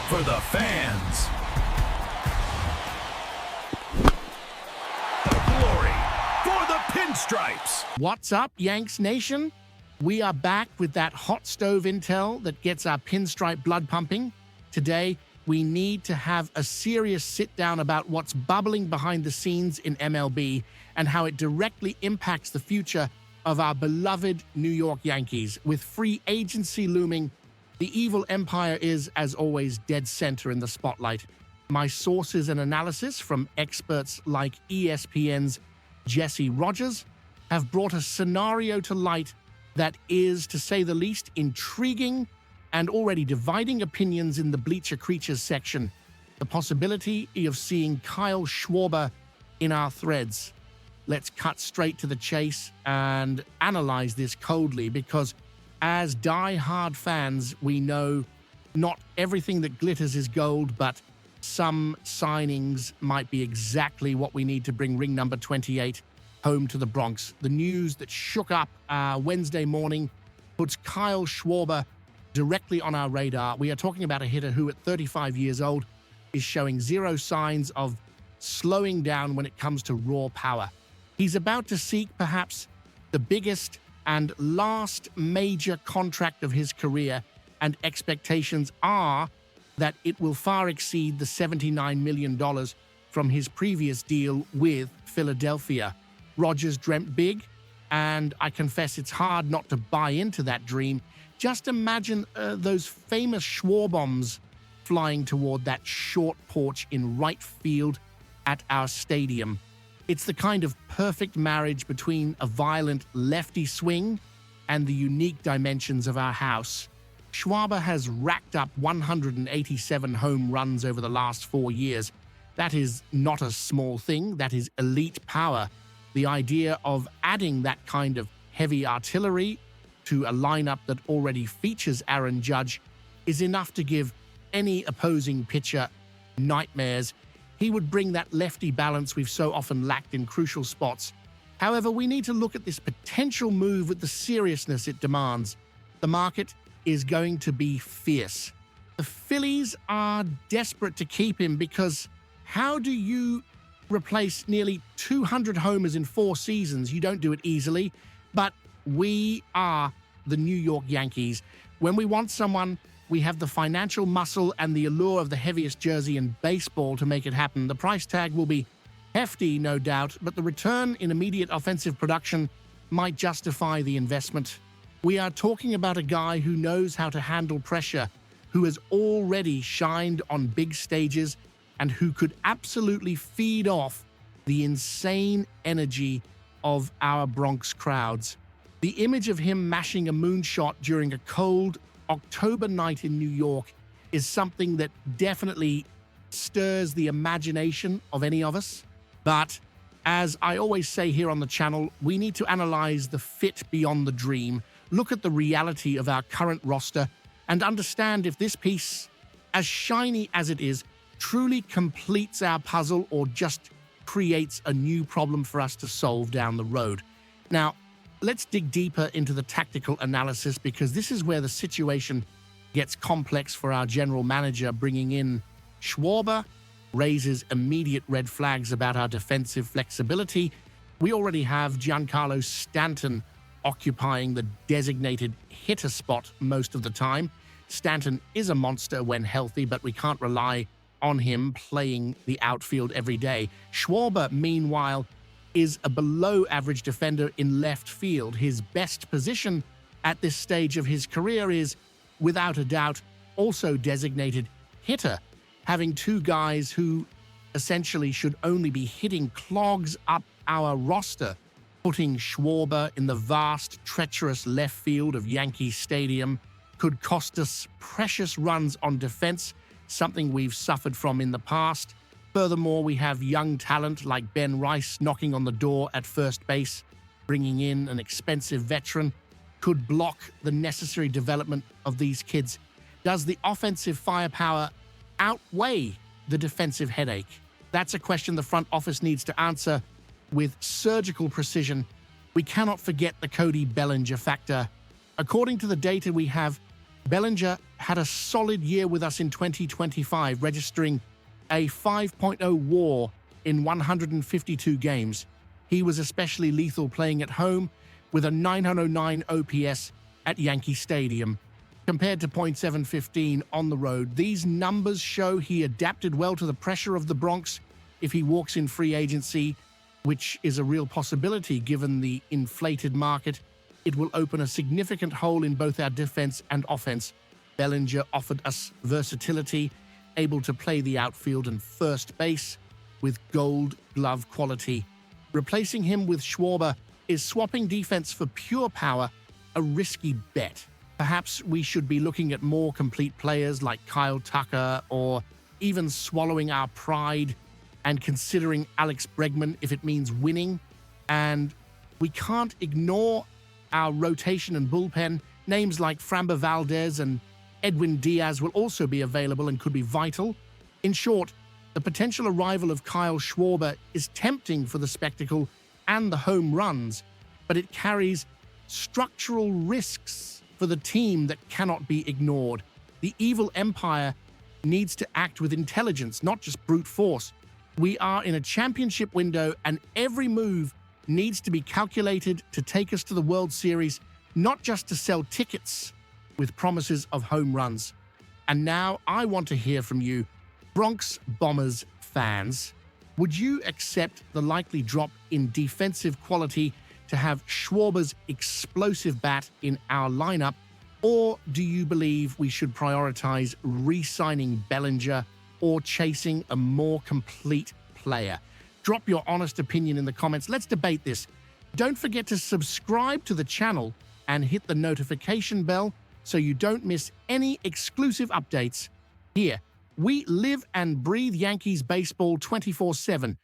for the fans. The glory for the pinstripes. What's up, Yanks Nation? We are back with that hot stove intel that gets our pinstripe blood pumping. Today, we need to have a serious sit-down about what's bubbling behind the scenes in MLB and how it directly impacts the future of our beloved New York Yankees. With free agency looming, the evil empire is, as always, dead center in the spotlight. My sources and analysis from experts like ESPN's Jesse Rogers have brought a scenario to light that is, to say the least, intriguing and already dividing opinions in the Bleacher Creatures section. The possibility of seeing Kyle Schwarber in our threads. Let's cut straight to the chase and analyze this coldly, because as die-hard fans, we know not everything that glitters is gold, but some signings might be exactly what we need to bring ring number 28 home to the Bronx. The news that shook up Wednesday morning puts Kyle Schwarber directly on our radar. We are talking about a hitter who, at 35 years old, is showing zero signs of slowing down when it comes to raw power. He's about to seek perhaps the biggest and last major contract of his career, and expectations are that it will far exceed the $79 million from his previous deal with Philadelphia. Rogers dreamt big, and I confess it's hard not to buy into that dream. Just imagine those famous Schwarbombs flying toward that short porch in right field at our stadium. It's the kind of perfect marriage between a violent lefty swing and the unique dimensions of our house. Schwarber has racked up 187 home runs over the last 4 years. That is not a small thing. That is elite power. The idea of adding that kind of heavy artillery to a lineup that already features Aaron Judge is enough to give any opposing pitcher nightmares. He would bring that lefty balance we've so often lacked in crucial spots. However, we need to look at this potential move with the seriousness it demands. The market is going to be fierce. The Phillies are desperate to keep him, because how do you replace nearly 200 homers in 4 seasons? You don't do it easily, but we are the New York Yankees. When we want someone, we have the financial muscle and the allure of the heaviest jersey in baseball to make it happen. The price tag will be hefty, no doubt, but the return in immediate offensive production might justify the investment. We are talking about a guy who knows how to handle pressure, who has already shined on big stages, and who could absolutely feed off the insane energy of our Bronx crowds. The image of him mashing a moonshot during a cold October night in New York is something that definitely stirs the imagination of any of us. But as I always say here on the channel, we need to analyze the fit beyond the dream, look at the reality of our current roster, and understand if this piece, as shiny as it is, truly completes our puzzle or just creates a new problem for us to solve down the road. Now, let's dig deeper into the tactical analysis, because this is where the situation gets complex for our general manager. Bringing in Schwarber raises immediate red flags about our defensive flexibility. We already have Giancarlo Stanton occupying the designated hitter spot most of the time. Stanton is a monster when healthy, but we can't rely on him playing the outfield every day. Schwarber, meanwhile, is a below-average defender in left field. His best position at this stage of his career is, without a doubt, also designated hitter, having 2 guys who essentially should only be hitting clogs up our roster. Putting Schwarber in the vast, treacherous left field of Yankee Stadium could cost us precious runs on defense, something we've suffered from in the past. Furthermore, we have young talent like Ben Rice knocking on the door at first base. Bringing in an expensive veteran could block the necessary development of these kids. Does the offensive firepower outweigh the defensive headache? That's a question the front office needs to answer with surgical precision. We cannot forget the Cody Bellinger factor. According to the data we have, Bellinger had a solid year with us in 2025, registering a 5.0 WAR in 152 games. He was especially lethal playing at home with a 909 OPS at Yankee Stadium. Compared to .715 on the road, these numbers show he adapted well to the pressure of the Bronx. If he walks in free agency, which is a real possibility given the inflated market, it will open a significant hole in both our defense and offense. Bellinger offered us versatility, able to play the outfield and first base with gold glove quality. Replacing him with Schwarber is swapping defense for pure power, a risky bet. Perhaps we should be looking at more complete players like Kyle Tucker, or even swallowing our pride and considering Alex Bregman if it means winning. And we can't ignore our rotation and bullpen. Names like Framber Valdez and Edwin Diaz will also be available and could be vital. In short, the potential arrival of Kyle Schwarber is tempting for the spectacle and the home runs, but it carries structural risks for the team that cannot be ignored. The evil empire needs to act with intelligence, not just brute force. We are in a championship window, and every move needs to be calculated to take us to the World Series, not just to sell tickets with promises of home runs. And now I want to hear from you, Bronx Bombers fans. Would you accept the likely drop in defensive quality to have Schwarber's explosive bat in our lineup, or do you believe we should prioritize re-signing Bellinger or chasing a more complete player? Drop your honest opinion in the comments. Let's debate this. Don't forget to subscribe to the channel and hit the notification bell so you don't miss any exclusive updates. Here, we live and breathe Yankees baseball 24/7.